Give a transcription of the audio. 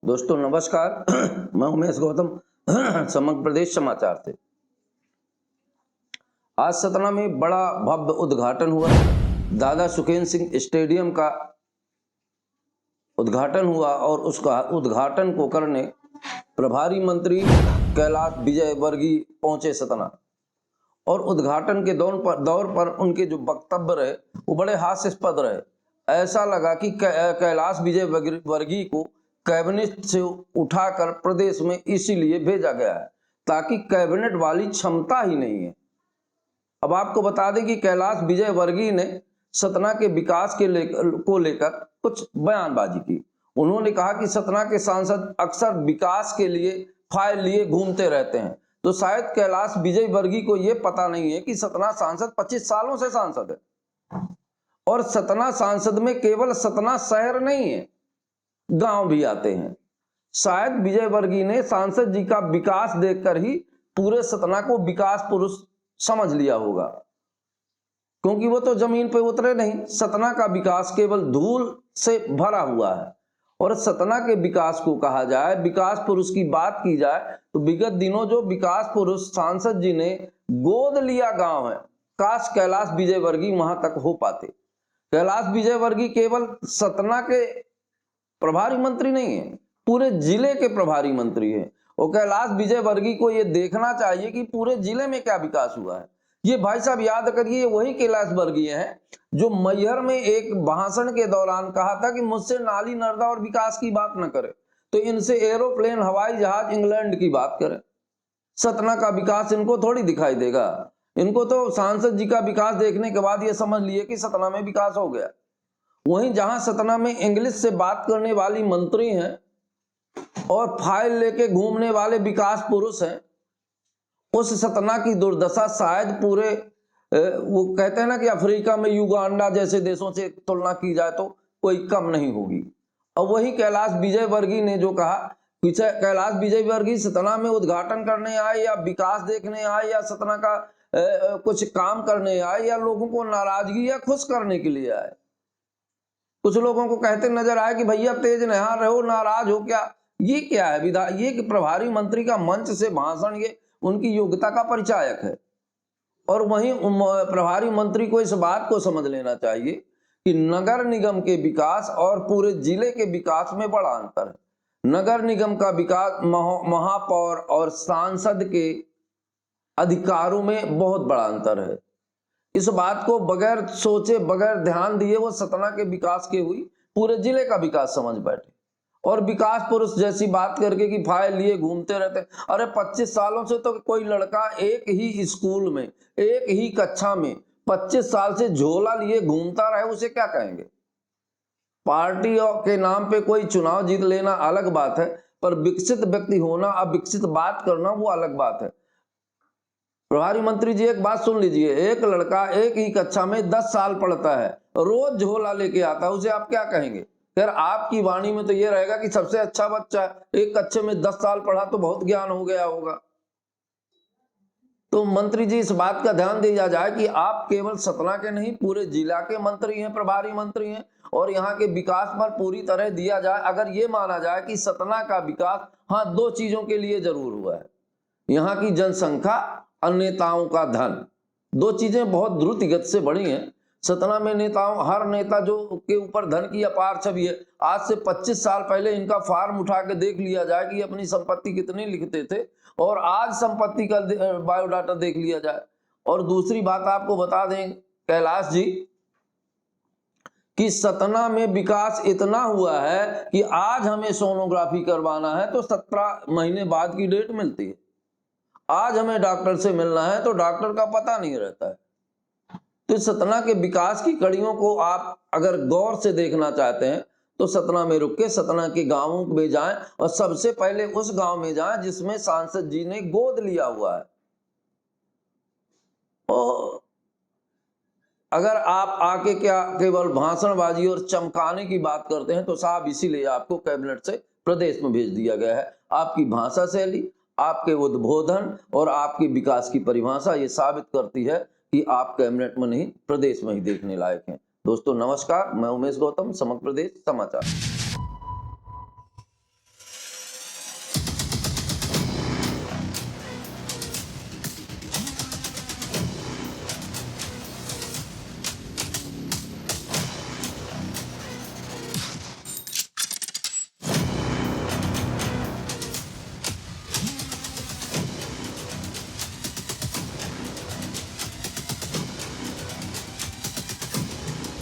दोस्तों नमस्कार। मैं उमेश गौतम समग्र प्रदेश समाचार से। आज सतना में बड़ा भव्य उद्घाटन हुआ। दादा सुखेंद्र सिंह स्टेडियम का उद्घाटन हुआ और उसका उद्घाटन को करने प्रभारी मंत्री कैलाश विजयवर्गीय पहुंचे सतना। और उद्घाटन के दौर पर उनके जो वक्तव्य रहे वो बड़े हास्यास्पद रहे। ऐसा लगा कि कैलाश विजयवर्गीय को कैबिनेट से उठाकर प्रदेश में इसीलिए भेजा गया है ताकि कैबिनेट वाली क्षमता ही नहीं है। अब आपको बता दें कि कैलाश विजयवर्गीय ने सतना के विकास को लेकर कुछ बयानबाजी की। उन्होंने कहा कि सतना के सांसद अक्सर विकास के लिए फाइल लिए घूमते रहते हैं, तो शायद कैलाश विजयवर्गीय को यह पता नहीं है कि सतना सांसद 25 सालों से सांसद है। और सतना सांसद में केवल सतना शहर नहीं है, गांव भी आते हैं। शायद विजयवर्गीय ने सांसद जी का विकास देखकर ही पूरे सतना को विकास पुरुष समझ लिया होगा, क्योंकि वो तो जमीन पे उतरे नहीं। सतना का विकास केवल धूल से भरा हुआ है। और सतना के विकास को कहा जाए, विकास पुरुष की बात की जाए, तो विगत दिनों जो विकास पुरुष सांसद जी ने गोद लिया गांव है, काश कैलाश विजयवर्गीय वहां तक हो पाते। कैलाश विजयवर्गीय केवल सतना के प्रभारी मंत्री नहीं है, पूरे जिले के प्रभारी मंत्री हैं। और कैलाश विजयवर्गीय को यह देखना चाहिए कि पूरे जिले में क्या विकास हुआ है। ये भाई साहब याद करिए, वही कैलाश वर्गीय हैं जो मैहर में एक भाषण के दौरान कहा था कि मुझसे नाली नर्दा और विकास की बात न करे, तो इनसे एरोप्लेन हवाई जहाज इंग्लैंड की बात करें। सतना का विकास इनको थोड़ी दिखाई देगा। इनको तो सांसद जी का विकास देखने के बाद ये समझ लिए कि सतना में विकास हो गया। वहीं जहां सतना में इंग्लिश से बात करने वाली मंत्री हैं और फाइल लेके घूमने वाले विकास पुरुष हैं, उस सतना की दुर्दशा शायद पूरे वो कहते हैं ना कि अफ्रीका में युगांडा जैसे देशों से तुलना की जाए तो कोई कम नहीं होगी। और वही कैलाश विजयवर्गीय ने जो कहा, कैलाश विजयवर्गीय सतना में उद्घाटन करने आए या विकास देखने आए या सतना का कुछ काम करने आए या लोगों को नाराजगी या खुश करने के लिए आए। कुछ लोगों को कहते नजर आए कि भैया तेज नहा रहे हो, नाराज हो क्या। ये क्या है? ये प्रभारी मंत्री का मंच से भाषण, ये उनकी योग्यता का परिचायक है। और वहीं प्रभारी मंत्री को इस बात को समझ लेना चाहिए कि नगर निगम के विकास और पूरे जिले के विकास में बड़ा अंतर है। नगर निगम का विकास महापौर और सांसद के अधिकारों में बहुत बड़ा अंतर है। इस बात को बगैर सोचे बगैर ध्यान दिए वो सतना के विकास के हुई पूरे जिले का विकास समझ बैठे। और विकास पुरुष जैसी बात करके कि फाइल लिए घूमते रहते। अरे 25 सालों से तो कोई लड़का एक ही स्कूल में एक ही कक्षा में 25 साल से झोला लिए घूमता रहे, उसे क्या कहेंगे? पार्टी के नाम पे कोई चुनाव जीत लेना अलग बात है, पर विकसित व्यक्ति होना, अविकसित बात करना वो अलग बात है। प्रभारी मंत्री जी एक बात सुन लीजिए, एक लड़का एक ही कक्षा में 10 साल पढ़ता है, रोज झोला लेके आता है, उसे आप क्या कहेंगे? यार आपकी वाणी में तो ये रहेगा कि सबसे अच्छा बच्चा है, एक कक्षा में 10 साल पढ़ा तो बहुत ज्ञान हो गया होगा। तो मंत्री जी इस बात का ध्यान दिया जाए कि आप केवल सतना के नहीं पूरे जिला के मंत्री हैं, प्रभारी मंत्री हैं, और यहाँ के विकास पर पूरी तरह दिया जाए। अगर ये माना जाए कि सतना का विकास हाँ 2 चीजों के लिए जरूर हुआ है, यहाँ की जनसंख्या और नेताओं का धन। 2 चीजें बहुत द्रुत गति से बढ़ी हैं। सतना में नेताओं, हर नेता जो के ऊपर धन की अपार छवि है। आज से 25 साल पहले इनका फार्म उठा के देख लिया जाए कि अपनी संपत्ति कितनी लिखते थे, और आज संपत्ति का बायोडाटा देख लिया जाए। और दूसरी बात आपको बता दें कैलाश जी कि सतना में विकास इतना हुआ है कि आज हमें सोनोग्राफी करवाना है तो 17 महीने बाद की डेट मिलती है। आज हमें डॉक्टर से मिलना है तो डॉक्टर का पता नहीं रहता है। तो सतना के विकास की कड़ियों को आप अगर गौर से देखना चाहते हैं तो सतना में रुक के सतना के गांवों में जाएं, और सबसे पहले उस गांव में जाएं जिसमें सांसद जी ने गोद लिया हुआ है। और अगर आप आके क्या केवल भाषणबाजी और चमकाने की बात करते हैं तो साहब इसीलिए आपको कैबिनेट से प्रदेश में भेज दिया गया है। आपकी भाषा शैली, आपके उद्बोधन और आपकी विकास की परिभाषा ये साबित करती है कि आप कैबिनेट में नहीं प्रदेश में ही देखने लायक हैं। दोस्तों नमस्कार, मैं उमेश गौतम, समग्र प्रदेश समाचार।